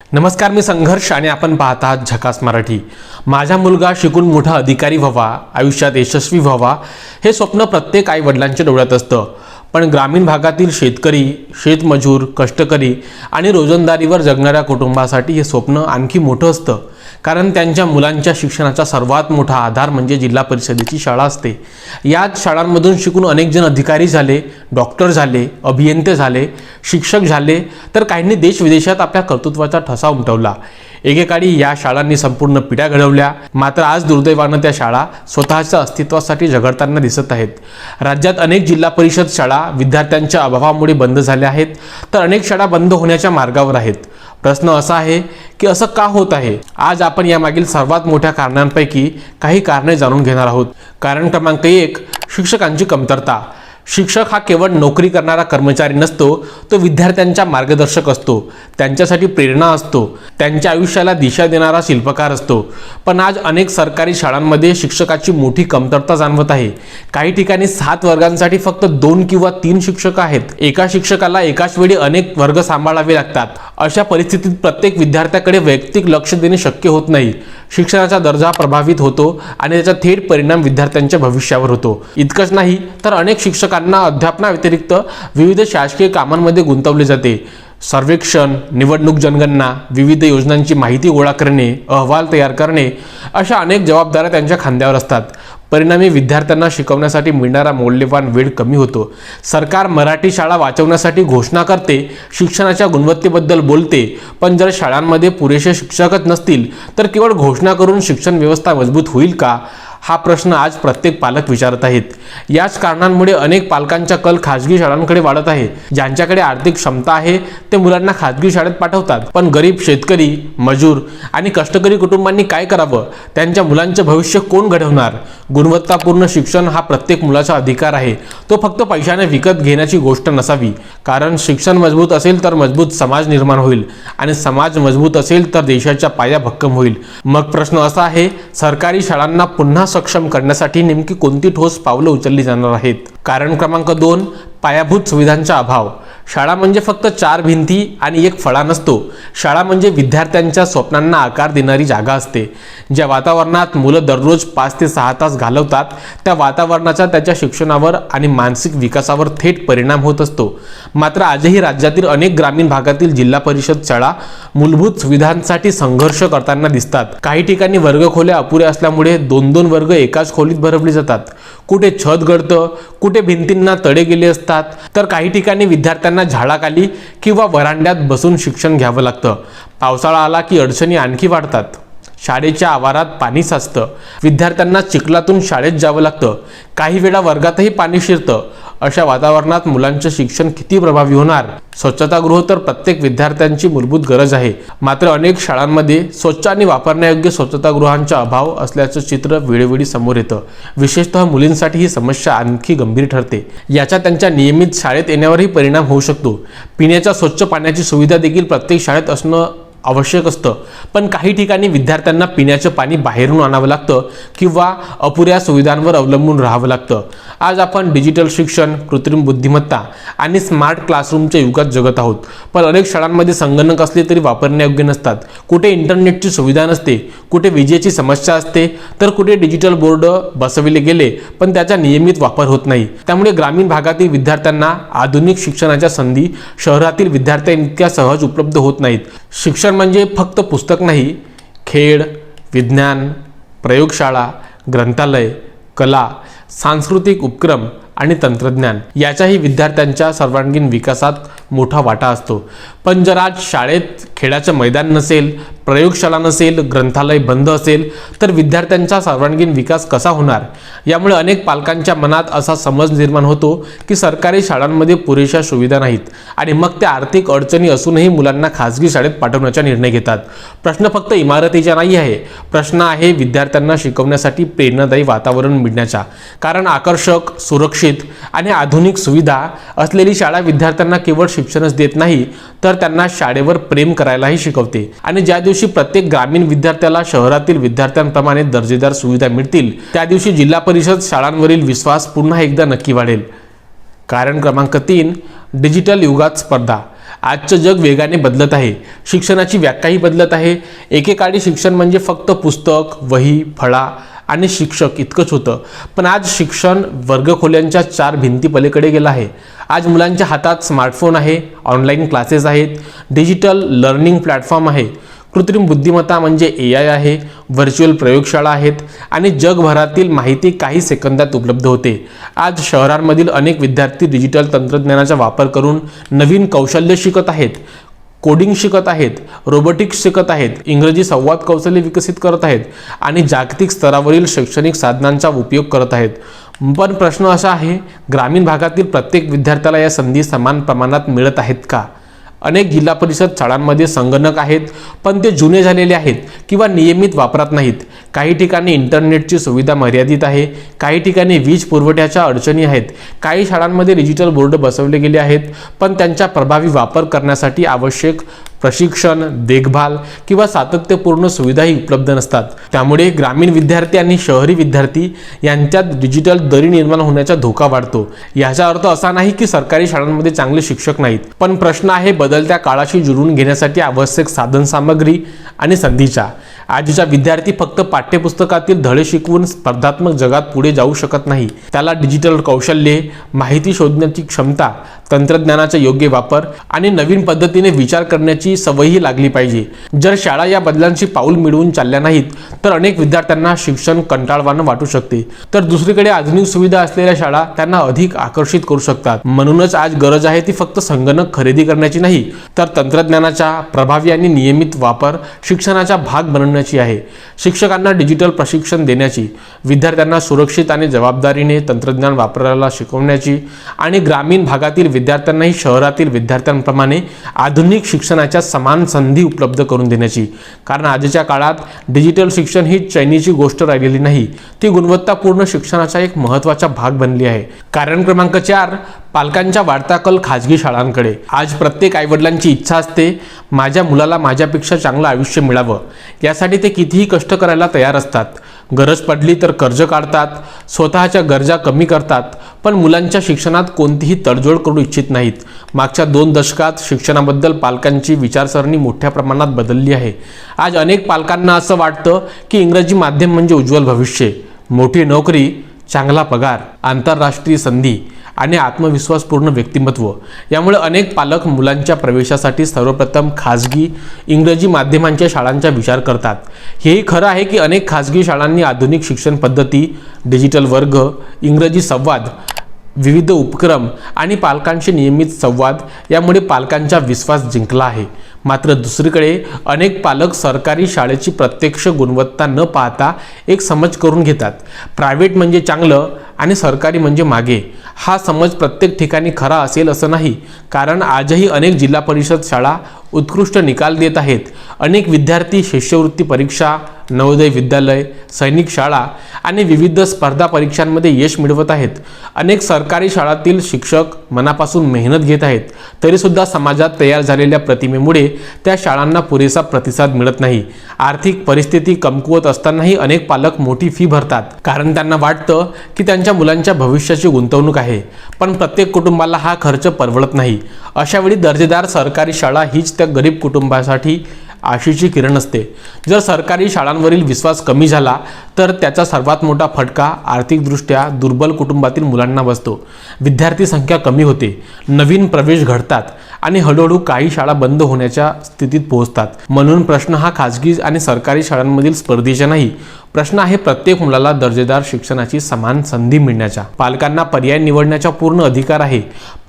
नमस्कार, मी संघर्ष आणि आपण पाहत आहात झकास मराठी। माझा मुलगा शिकून मोठा अधिकारी व्हावा, आयुष्यात यशस्वी व्हावा हे स्वप्न प्रत्येक आई वडिलांच्या डोळ्यात असतं। पण ग्रामीण भागातील शेतकरी, शेतमजूर, कष्टकरी आणि रोजंदारीवर जगणाऱ्या कुटुंबासाठी हे स्वप्न आणखी मोठं असतं, कारण त्यांच्या मुलांच्या शिक्षणाचा सर्वात मोठा आधार म्हणजे जिल्हा परिषदेची शाळा असते। याच शाळांमधून शिकून अनेक जण अधिकारी झाले, डॉक्टर झाले, अभियंते झाले, शिक्षक झाले, तर काहींनी देश विदेशात आपल्या कर्तृत्वाचा ठसा उमटवला। एकेकाळी या शाळांनी संपूर्ण पिढ्या घडवल्या, मात्र आज दुर्दैवानं त्या शाळा स्वतःच्या अस्तित्वासाठी झगडताना दिसत आहेत। राज्यात अनेक जिल्हा परिषद शाळा विद्यार्थ्यांच्या अभावामुळे बंद झाल्या आहेत, तर अनेक शाळा बंद होण्याच्या मार्गावर आहेत। प्रश्न असा आहे की असं का होत आहे? आज आपण यामागील सर्वात मोठ्या कारणांपैकी काही कारणे जाणून घेणार आहोत। कारण क्रमांक 1, शिक्षकांची कमतरता। शिक्षक हा केवळ नोकरी करणारा कर्मचारी नसतो, तो विद्यार्थ्यांचा मार्गदर्शक असतो, त्यांच्यासाठी प्रेरणा असतो, त्यांच्या आयुष्याला दिशा देणारा शिल्पकार असतो। पण आज अनेक सरकारी शाळांमध्ये शिक्षकाची मोठी कमतरता जाणवत आहे। काही ठिकाणी 7 वर्गांसाठी फक्त 2 किंवा 3 शिक्षक आहेत। एका शिक्षकाला एकाच वेळी अनेक वर्ग सांभाळावे लागतात। अशा परिस्थितीत प्रत्येक विद्यार्थ्याकडे वैयक्तिक लक्ष देणे शक्य होत नाही। शिक्षणाचा दर्जा प्रभावित होतो आणि त्याचा थेट परिणाम विद्यार्थ्यांच्या भविष्यावर होतो। इतकंच नाही तर अनेक शिक्षकांना अध्यापनाव्यतिरिक्त विविध शासकीय कामांमध्ये गुंतवले जाते। सर्वेक्षण, निवडणूक जनगणना, विविध योजनांची माहिती गोळा करणे, अहवाल तयार करणे अशा अनेक जबाबदाऱ्या त्यांच्या खांद्यावर असतात। परिणामी विद्यार्थ्यांना शिकवण्यासाठी मिळणारा मौल्यवान वेळ कमी होतो। सरकार मराठी शाळा वाचवण्यासाठी घोषणा करते, शिक्षणाच्या गुणवत्तेबद्दल बोलते, पण जर शाळांमध्ये पुरेसे शिक्षकच नसतील तर केवळ घोषणा करून शिक्षण व्यवस्था मजबूत होईल का? हा प्रश्न आज प्रत्येक पालक विचारत आहेत। याच कारणांमुळे अनेक पालकांचा कल खाजगी शाळांकडे वाढत आहे। ज्यांच्याकडे आर्थिक क्षमता आहे ते मुलांना खाजगी शाळेत पाठवतात, पण गरीब शेतकरी, मजूर आणि कष्टकरी कुटुंबांनी काय करावं? त्यांच्या मुलांचे भविष्य कोण घडवणार? गुणवत्तापूर्ण शिक्षण हा प्रत्येक मुलाचा अधिकार आहे, तो फक्त पैशाने विकत घेण्याची गोष्ट नसावी। कारण शिक्षण मजबूत असेल तर मजबूत समाज निर्माण होईल, आणि समाज मजबूत असेल तर देशाचा पाया भक्कम होईल। मग प्रश्न असा आहे, सरकारी शाळांना पुन्हा सक्षम करण्यासाठी नेमकी कोणती ठोस पावलं उचलली जाणार आहेत? कारण क्रमांक 2, पायाभूत सुविधांचा अभाव। शाळा म्हणजे फक्त 4 भिंती आणि एक फळा नसतो। शाळा म्हणजे विद्यार्थ्यांच्या स्वप्नांना आकार देणारी जागा असते। ज्या वातावरणात मुलं दररोज 5 ते 6 तास घालवतात, त्या वातावरणाचा त्याच्या शिक्षणावर आणि मानसिक विकासावर थेट परिणाम होत असतो। मात्र आजही राज्यातील अनेक ग्रामीण भागातील जिल्हा परिषद शाळा मूलभूत सुविधांसाठी संघर्ष करताना दिसतात। काही ठिकाणी वर्गखोल्या अपुऱ्या असल्यामुळे 2-2 वर्ग एकाच खोलीत भरवले जातात। कुठे छत गळतं, कुठे भिंतींना तडे गेले असतात, तर काही ठिकाणी विद्यार्थ्यांना झाडाखाली किंवा वरांड्यात बसून शिक्षण घ्यावं लागतं। पावसाळा आला की अडचणी आणखी वाढतात। शाळेच्या आवारात पाणी साचतं, विद्यार्थ्यांना चिखलातून शाळेत जावं लागतं, काही वेळा वर्गातही पाणी शिरतं। अशा वातावरणात मुलांचं शिक्षण किती प्रभावी होणार? स्वच्छतागृह तर प्रत्येक विद्यार्थ्यांची मूलभूत गरज आहे, मात्र अनेक शाळांमध्ये स्वच्छ आणि वापरण्यायोग्य स्वच्छतागृहांचा अभाव असल्याचं चित्र वेळोवेळी समोर येतं। विशेषतः मुलींसाठी ही समस्या आणखी गंभीर ठरते। याचा त्यांच्या नियमित शाळेत येण्यावरही परिणाम होऊ शकतो। पिण्याच्या स्वच्छ पाण्याची सुविधा देखील प्रत्येक शाळेत असणं आवश्यक असतं, पण काही ठिकाणी विद्यार्थ्यांना पिण्याचं पाणी बाहेरून आणावं लागतं किंवा अपुऱ्या सुविधांवर अवलंबून राहावं लागतं। आज आपण डिजिटल शिक्षण, कृत्रिम बुद्धिमत्ता आणि स्मार्ट क्लासरूमच्या युगात जगत आहोत, पण अनेक शाळांमध्ये संगणक असले तरी वापरण्यायोग्य नसतात। कुठे इंटरनेटची सुविधा नसते, कुठे विजेची समस्या असते, तर कुठे डिजिटल बोर्ड बसविले गेले पण त्याचा नियमित वापर होत नाही। त्यामुळे ग्रामीण भागातील विद्यार्थ्यांना आधुनिक शिक्षणाच्या संधी शहरातील विद्यार्थ्यांइतक्या सहज उपलब्ध होत नाहीत। शिक्षण म्हणजे फक्त पुस्तक नाही, खेळ, विज्ञान, प्रयोगशाळा, ग्रंथालय, कला, सांस्कृतिक उपक्रम आणि तंत्रज्ञान याचाही विद्यार्थ्यांच्या सर्वांगीण विकासात मोठा वाटा असतो। पण जर आज शाळेत खेळाचं मैदान नसेल, प्रयोगशाळा नसेल, ग्रंथालय बंद असेल, तर विद्यार्थ्यांचा सर्वांगीण विकास कसा होणार? यामुळे अनेक पालकांच्या मनात असा समज निर्माण होतो की सरकारी शाळांमध्ये पुरेशा सुविधा नाहीत, आणि मग त्या आर्थिक अडचणी असूनही मुलांना खाजगी शाळेत पाठवण्याचा निर्णय घेतात। प्रश्न फक्त इमारतीचा नाही आहे, प्रश्न आहे विद्यार्थ्यांना शिकवण्यासाठी प्रेरणादायी वातावरण मिळण्याचा। कारण आकर्षक, सुरक्षित आणि आधुनिक सुविधा असलेली शाळा विद्यार्थ्यांना केवळ शिक्षणच देत नाही, तर त्यांना शाळेवर प्रेम करायलाही शिकवते। आणि ज्या दिवशी प्रत्येक ग्रामीण विद्यार्थ्याला शहरातील विद्यार्थ्यांप्रमाणे दर्जेदार सुविधा मिळतील, त्या दिवशी जिल्हा परिषद शाळांवरील विश्वास पुन्हा एकदा नक्की वाढेल। कारण क्रमांक 3, डिजिटल युगात स्पर्धा। आजचं जग वेगाने बदलत आहे, शिक्षणाची व्याख्याही बदलत आहे. एकेकाळी शिक्षण म्हणजे फक्त पुस्तक, वही, फळा आणि शिक्षक इतकंच होतं. पण आज शिक्षण वर्गखोल्यांच्या 4 भिंती पलीकडे गेलं आहे. आज मुलांच्या हातात स्मार्टफोन आहे, ऑनलाईन क्लासेस आहेत, डिजिटल लर्निंग प्लॅटफॉर्म आहे, कृत्रिम बुद्धिमत्ता म्हणजे AI आहे, व्हर्च्युअल प्रयोगशाळा आहेत आणि जगभरातील माहिती काही सेकंदात उपलब्ध होते. आज शहरांमधील अनेक विद्यार्थी डिजिटल तंत्रज्ञानाचा वापर करून नवीन कौशल्य शिकत आहेत, कोडिंग शिकत आहेत, रोबोटिक्स शिकत आहेत, इंग्रजी संवाद कौशल्य विकसित करत आहेत आणि जागतिक स्तरावरील शैक्षणिक साधनांचा उपयोग करत आहेत. पण प्रश्न असा आहे, ग्रामीण भागातील प्रत्येक विद्यार्थ्याला या संधी समान प्रमाणात मिळत आहेत का? अनेक जिल्हा परिषद शाळांमध्ये संगणक आहेत, पण ते जुने झालेले आहेत किंवा नियमित वापरात नाहीत. काही ठिकाणी इंटरनेटची सुविधा मर्यादित आहे, काही ठिकाणी वीज पुरवठ्याच्या अडचणी आहेत. काही शाळांमध्ये डिजिटल बोर्ड बसवले गेले आहेत, पण त्यांचा प्रभावी वापर करण्यासाठी आवश्यक प्रशिक्षण, देखभाल किंवा सातत्यपूर्ण सुविधाही उपलब्ध नसतात. त्यामुळे ग्रामीण विद्यार्थी आणि शहरी विद्यार्थी यांच्यात डिजिटल दरी निर्माण होण्याचा धोका वाढतो. याचा अर्थ असा नाही की सरकारी शाळांमध्ये चांगले शिक्षक नाहीत, पण प्रश्न आहे बदलत्या काळाशी जुळवून घेण्यासाठी आवश्यक साधनसामग्री आणि संधीचा. आजचा विद्यार्थी फक्त पाठ्यपुस्तकातील धडे शिकवून स्पर्धात्मक जगात पुढे जाऊ शकत नाही. त्याला डिजिटल कौशल्ये, माहिती शोधण्याची क्षमता, तंत्रज्ञानाचा योग्य वापर आणि नवीन पद्धतीने विचार करण्याची सवयही लागली पाहिजे. जर शाळा या बदलांची पाऊल मिळवून चालल्या नाहीत तर अनेक विद्यार्थ्यांना शिक्षण कंटाळवाणं वाटू शकते, तर दुसरीकडे आधुनिक सुविधा असलेल्या शाळा त्यांना अधिक आकर्षित करू शकतात. म्हणूनच आज गरज आहे ती फक्त संगणक खरेदी करण्याची नाही, तर तंत्रज्ञानाचा प्रभावी आणि नियमित वापर शिक्षणाचा भाग बनवण्याची आहे. शिक्षकांना डिजिटल प्रशिक्षण देण्याची, विद्यार्थ्यांना सुरक्षित आणि जबाबदारीने तंत्रज्ञान वापरायला शिकवण्याची आणि ग्रामीण भागातील विद्यार्थ्यांनाही शहरातील विद्यार्थ्यांप्रमाणे आधुनिक शिक्षणाच्या समान संधी उपलब्ध करून देण्याची. कारण आजच्या काळात डिजिटल शिक्षण ही चैनीची गोष्ट राहिलेली नाही, ती गुणवत्तापूर्ण शिक्षणाचा एक महत्त्वाचा भाग बनली आहे. कारण क्रमांक 4, पालकांचा वाढता कल खाजगी शाळांकडे. आज प्रत्येक आईवडिलांची इच्छा असते, माझ्या मुलाला माझ्यापेक्षा चांगलं आयुष्य मिळावं. यासाठी ते कितीही कष्ट करायला तयार असतात. गरज पडली तर कर्ज काढतात, स्वतःच्या गरजा कमी करतात, पण मुलांच्या शिक्षणात कोणतीही तडजोड करू इच्छित नाहीत. मागच्या 2 दशकात शिक्षणाबद्दल पालकांची विचारसरणी मोठ्या प्रमाणात बदलली आहे. आज अनेक पालकांना असं वाटतं की इंग्रजी माध्यम म्हणजे उज्ज्वल भविष्य, मोठी नोकरी, चांगला पगार, आंतरराष्ट्रीय संधी आणि आत्मविश्वासपूर्ण व्यक्तिमत्व. यामुळे अनेक पालक मुलांच्या प्रवेशासाठी सर्वप्रथम खाजगी इंग्रजी माध्यमांच्या शाळांचा विचार करतात. हेही खरं आहे की अनेक खाजगी शाळांनी आधुनिक शिक्षण पद्धती, डिजिटल वर्ग, इंग्रजी संवाद, विविध उपक्रम आणि पालकांशी नियमित संवाद यामुळे पालकांचा विश्वास जिंकला आहे. मात्र दुसरीकडे अनेक पालक सरकारी शाळेची प्रत्यक्ष गुणवत्ता न पाहता एक समज करून घेतात. प्रायव्हेट म्हणजे चांगलं आणि सरकारी म्हणजे मागे. हा समज प्रत्येक ठिकाणी खरा असेल असं नाही, कारण आजही अनेक जिल्हा परिषद शाळा उत्कृष्ट निकाल देत आहेत. अनेक विद्यार्थी शिष्यवृत्ती परीक्षा, नवोदय विद्यालय, सैनिक शाळा आणि विविध स्पर्धा परीक्षांमध्ये यश मिळवत आहेत. अनेक सरकारी शाळांतील शिक्षक मनापासून मेहनत घेत आहेत, तरीसुद्धा समाजात तयार झालेल्या प्रतिमेमुळे त्या शाळांना पुरेसा प्रतिसाद मिळत नाही. आर्थिक परिस्थिती कमकुवत असतानाही अनेक पालक मोठी फी भरतात, कारण त्यांना वाटतं की त्यांच्या मुलांच्या भविष्याची गुंतवणूक आहे. पण प्रत्येक कुटुंबाला हा खर्च परवडत नाही. अशावेळी दर्जेदार सरकारी शाळा हीच त्या गरीब कुटुंबासाठी आशेची किरण असते. जर सरकारी शाळांवरील विश्वास कमी झाला तर त्याचा सर्वात मोठा फटका आर्थिकदृष्ट्या दुर्बल कुटुंबातील मुलांना बसतो. विद्यार्थी संख्या कमी होते, नवीन प्रवेश घडतात आणि हळूहळू काही शाळा बंद होण्याच्या स्थितीत पोहोचतात. म्हणून प्रश्न हा खाजगी आणि सरकारी शाळांमधील स्पर्धेचा नाही, प्रश्न आहे प्रत्येक मुलाला दर्जेदार शिक्षणाची समान संधी मिळण्याचा. पालकांना पर्याय निवडण्याचा पूर्ण अधिकार आहे,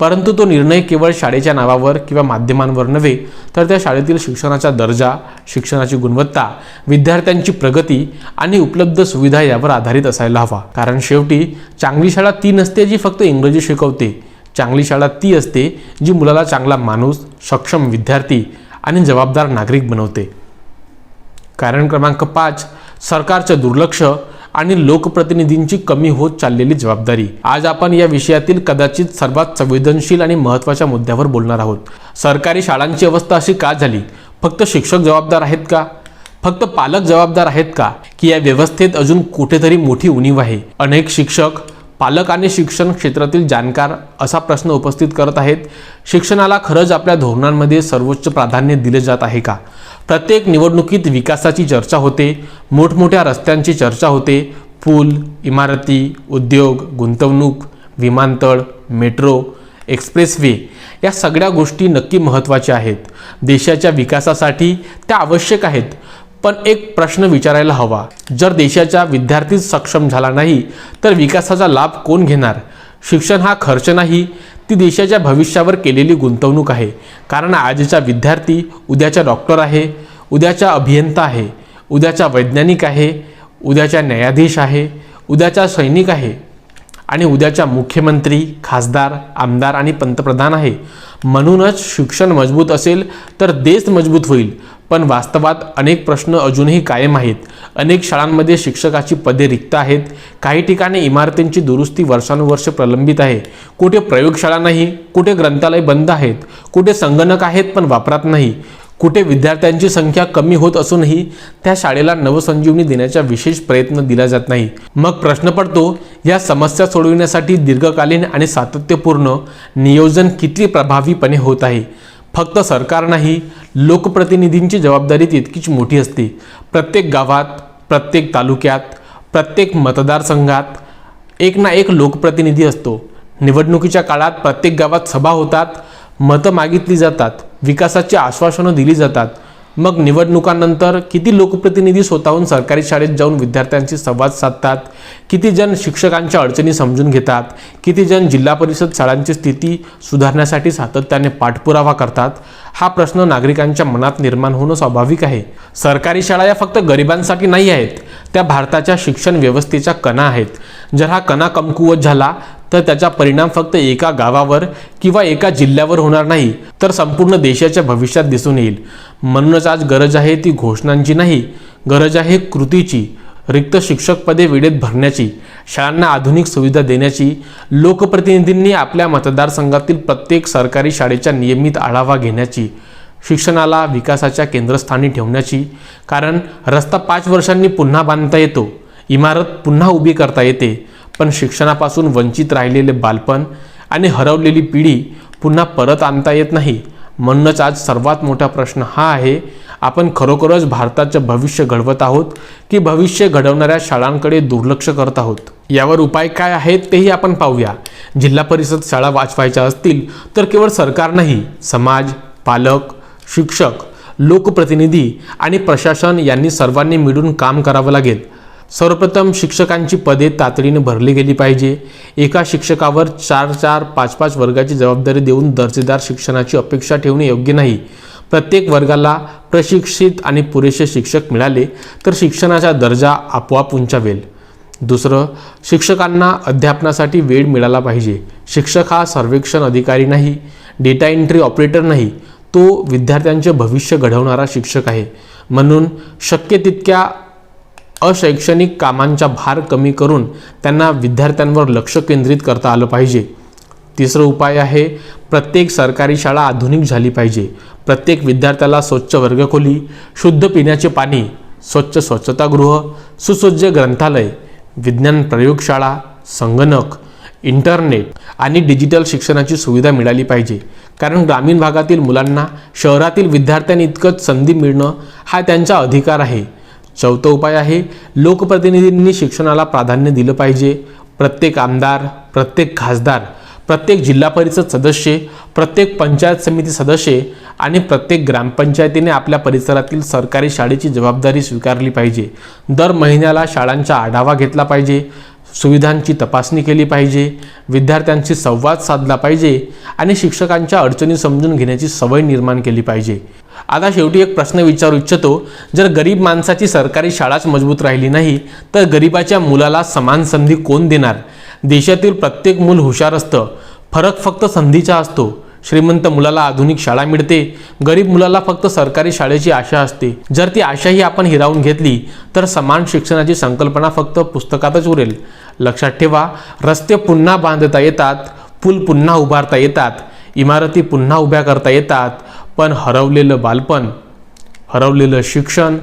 परंतु तो निर्णय केवळ शाळेच्या नावावर किंवा माध्यमांवर नव्हे, तर त्या शाळेतील शिक्षणाचा दर्जा, शिक्षणाची गुणवत्ता, विद्यार्थ्यांची प्रगती आणि उपलब्ध सुविधा यावर आधारित असायला हवा. कारण शेवटी चांगली शाळा ती नसते जी फक्त इंग्रजी शिकवते. चांगली शाळा ती असते जी मुलाला चांगला माणूस, सक्षम विद्यार्थी आणि जबाबदार नागरिक बनवते. कारण क्रमांक 5, सरकारचं दुर्लक्ष आणि लोकप्रतिनिधींची कमी होत चाललेली जबाबदारी. आज आपण या विषयातील कदाचित सर्वात संवेदनशील आणि महत्त्वाच्या मुद्द्यावर बोलणार आहोत. सरकारी शाळांची अवस्था अशी का झाली? फक्त शिक्षक जबाबदार आहेत का? फक्त पालक जबाबदार आहेत का? की या व्यवस्थेत अजून कुठेतरी मोठी उणीव आहे? अनेक शिक्षक, पालक आणि शिक्षण क्षेत्रातील जाणकार असा प्रश्न उपस्थित करत आहेत, शिक्षणाला खरंच आपल्या धोरणांमध्ये सर्वोच्च प्राधान्य दिले जात आहे का? प्रत्येक निवडणुकीत विकासाची चर्चा होते, मोठमोठ्या रस्त्यांची चर्चा होते, पूल, इमारती, उद्योग, गुंतवणूक, विमानतळ, मेट्रो, एक्सप्रेसवे या सगळ्या गोष्टी नक्की महत्त्वाच्या आहेत. देशाच्या विकासासाठी त्या आवश्यक आहेत. पण एक प्रश्न विचारायला हवा, जर देशाचा विद्यार्थीच सक्षम झाला नाही तर विकासाचा लाभ कोण घेणार? शिक्षण हा खर्च नाही, ती देशाच्या भविष्यावर केलेली गुंतवणूक आहे. कारण आजचा विद्यार्थी उद्याचा डॉक्टर आहे, उद्याचा अभियंता आहे, उद्याचा वैज्ञानिक आहे, उद्याचा न्यायाधीश आहे, उद्याचा सैनिक आहे आणि उद्याचा मुख्यमंत्री, खासदार, आमदार आणि पंतप्रधान आहे. म्हणूनच शिक्षण मजबूत असेल तर देश मजबूत होईल. पण वास्तवात अनेक प्रश्न अजूनही कायम आहेत. अनेक शाळांमध्ये शिक्षकाची पदे रिक्त आहेत. काही ठिकाणी इमारतींची दुरुस्ती वर्षानुवर्षे प्रलंबित आहे. कुठे प्रयोगशाळा नाही, कुठे ग्रंथालय बंद आहेत, कुठे संगणक आहेत पण वापरात नाही, कुठे विद्यार्थ्यांची संख्या कमी होत असूनही त्या शाळेला नवसंजीवनी देण्याचा विशेष प्रयत्न दिला जात नाही. मग प्रश्न पडतो, या समस्या सोडविण्यासाठी दीर्घकालीन आणि सातत्यपूर्ण नियोजन किती प्रभावीपणे होत आहे? फक्त सरकार नाही, लोकप्रतिनिधींची जबाबदारी तितकीच मोठी असते. प्रत्येक गावात, प्रत्येक तालुक्यात, प्रत्येक मतदारसंघात एक ना एक लोकप्रतिनिधी असतो. निवडणुकीच्या काळात प्रत्येक गावात सभा होतात, मतं मागितली जातात, विकासाची आश्वासनं दिली जातात. मग निवडणुकांनंतर किती लोकप्रतिनिधी स्वतःहून सरकारी शाळेत जाऊन विद्यार्थ्यांशी संवाद साधतात? किती जण शिक्षकांच्या अडचणी समजून घेतात? किती जण जिल्हा परिषद शाळांची स्थिती सुधारण्यासाठी सातत्याने पाठपुरावा करतात? हा प्रश्न नागरिकांच्या मनात निर्माण होणं स्वाभाविक आहे. सरकारी शाळा या फक्त गरिबांसाठी नाही आहेत, त्या भारताच्या शिक्षण व्यवस्थेच्या कणा आहेत. जर हा कणा कमकुवत झाला तर त्याचा परिणाम फक्त एका गावावर किंवा एका जिल्ह्यावर होणार नाही, तर संपूर्ण देशाच्या भविष्यात दिसून येईल. म्हणूनच आज गरज आहे ती घोषणांची नाही, गरज आहे कृतीची. रिक्त शिक्षक पदे वेळेत भरण्याची, शाळांना आधुनिक सुविधा देण्याची, लोकप्रतिनिधींनी आपल्या मतदारसंघातील प्रत्येक सरकारी शाळेचा नियमित आढावा घेण्याची, शिक्षणाला विकासाच्या केंद्रस्थानी ठेवण्याची. कारण रस्ता 5 वर्षांनी पुन्हा बांधता येतो, इमारत पुन्हा उभी करता येते, पण शिक्षणापासून वंचित राहिलेले बालपण आणि हरवलेली पिढी पुन्हा परत आणता येत नाही. म्हणूनच आज सर्वात मोठा प्रश्न हा आहे, आपण खरोखरच भारताचं भविष्य घडवत आहोत की भविष्य घडवणाऱ्या शाळांकडे दुर्लक्ष करत आहोत? यावर उपाय काय आहेत तेही आपण पाहूया. जिल्हा परिषद शाळा वाचवायच्या असतील तर केवळ सरकार नाही, समाज, पालक, शिक्षक, लोकप्रतिनिधी आणि प्रशासन यांनी सर्वांनी मिळून काम करावं लागेल. सर्वप्रथम शिक्षकांची पदे तातडीने भरली गेली पाहिजे. एका शिक्षकावर 4-4, 5-5 वर्गाची जबाबदारी देऊन दर्जेदार शिक्षणाची अपेक्षा ठेवणे योग्य नाही. प्रत्येक वर्गाला प्रशिक्षित आणि पुरेसे शिक्षक मिळाले तर शिक्षणाचा दर्जा आपोआप उंचावेल. दुसरं, शिक्षकांना अध्यापनासाठी वेळ मिळाला पाहिजे. शिक्षक हा सर्वेक्षण अधिकारी नाही, डेटा एंट्री ऑपरेटर नाही, तो विद्यार्थ्यांचे भविष्य घडवणारा शिक्षक आहे. म्हणून शक्य तितक्या अशैक्षणिक कामांचा भार कमी करून त्यांना विद्यार्थ्यांवर लक्ष केंद्रित करता आलं पाहिजे. तिसरा उपाय आहे, प्रत्येक सरकारी शाळा आधुनिक झाली पाहिजे. प्रत्येक विद्यार्थ्याला स्वच्छ वर्गखोली, शुद्ध पिण्याचे पाणी, स्वच्छ स्वच्छतागृह, सुसज्ज ग्रंथालय, विज्ञान प्रयोगशाळा, संगणक, इंटरनेट आणि डिजिटल शिक्षणाची सुविधा मिळाली पाहिजे. कारण ग्रामीण भागातील मुलांना शहरातील विद्यार्थ्यांइतकंच संधी मिळणं हा त्यांचा अधिकार आहे. चौथा उपाय आहे, लोकप्रतिनिधींनी शिक्षणाला प्राधान्य दिलं पाहिजे. प्रत्येक आमदार, प्रत्येक खासदार, प्रत्येक जिल्हा परिषद सदस्य, प्रत्येक पंचायत समिती सदस्य आणि प्रत्येक ग्रामपंचायतीने आपल्या परिसरातील सरकारी शाळेची जबाबदारी स्वीकारली पाहिजे. दर महिन्याला शाळांचा आढावा घेतला पाहिजे, सुविधांची तपासणी केली पाहिजे, विद्यार्थ्यांशी संवाद साधला पाहिजे आणि शिक्षकांच्या अडचणी समजून घेण्याची सवय निर्माण केली पाहिजे. आता शेवटी एक प्रश्न विचारू इच्छितो, जर गरीब माणसाची सरकारी शाळाच मजबूत राहिली नाही तर गरिबाच्या मुलाला समान संधी कोण देणार? देशातील प्रत्येक मूल हुशार असतं, फरक फक्त संधीचा असतो. श्रीमंत मुलाला आधुनिक शाळा मिळते, गरीब मुलाला फक्त सरकारी शाळेची आशा असते. जर ती आशाही आपण हिरावून घेतली तर समान शिक्षणाची संकल्पना फक्त पुस्तकातच उरेल. लक्षात ठेवा, रस्ते पुन्हा बांधता येतात, पूल पुन्हा उभारता येतात, इमारती पुन्हा उभ्या करता येतात, पण हरवलेलं बालपण, हरवलेलं शिक्षण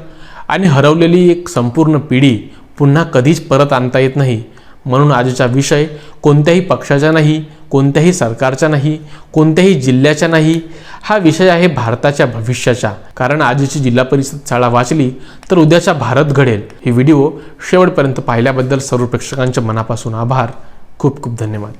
आणि हरवलेली एक संपूर्ण पिढी पुन्हा कधीच परत आणता येत नाही. म्हणून आजचा विषय कोणत्याही पक्षाचा नाही, कोणत्याही सरकारचा नाही, कोणत्याही जिल्ह्याचा नाही. हा विषय आहे भारताच्या भविष्याचा. कारण आजची जिल्हा परिषद शाळा वाचली तर उद्याचा भारत घडेल. ही व्हिडिओ शेवटपर्यंत पाहिल्याबद्दल सर्व प्रेक्षकांचे मनापासून आभार. खूप खूप धन्यवाद.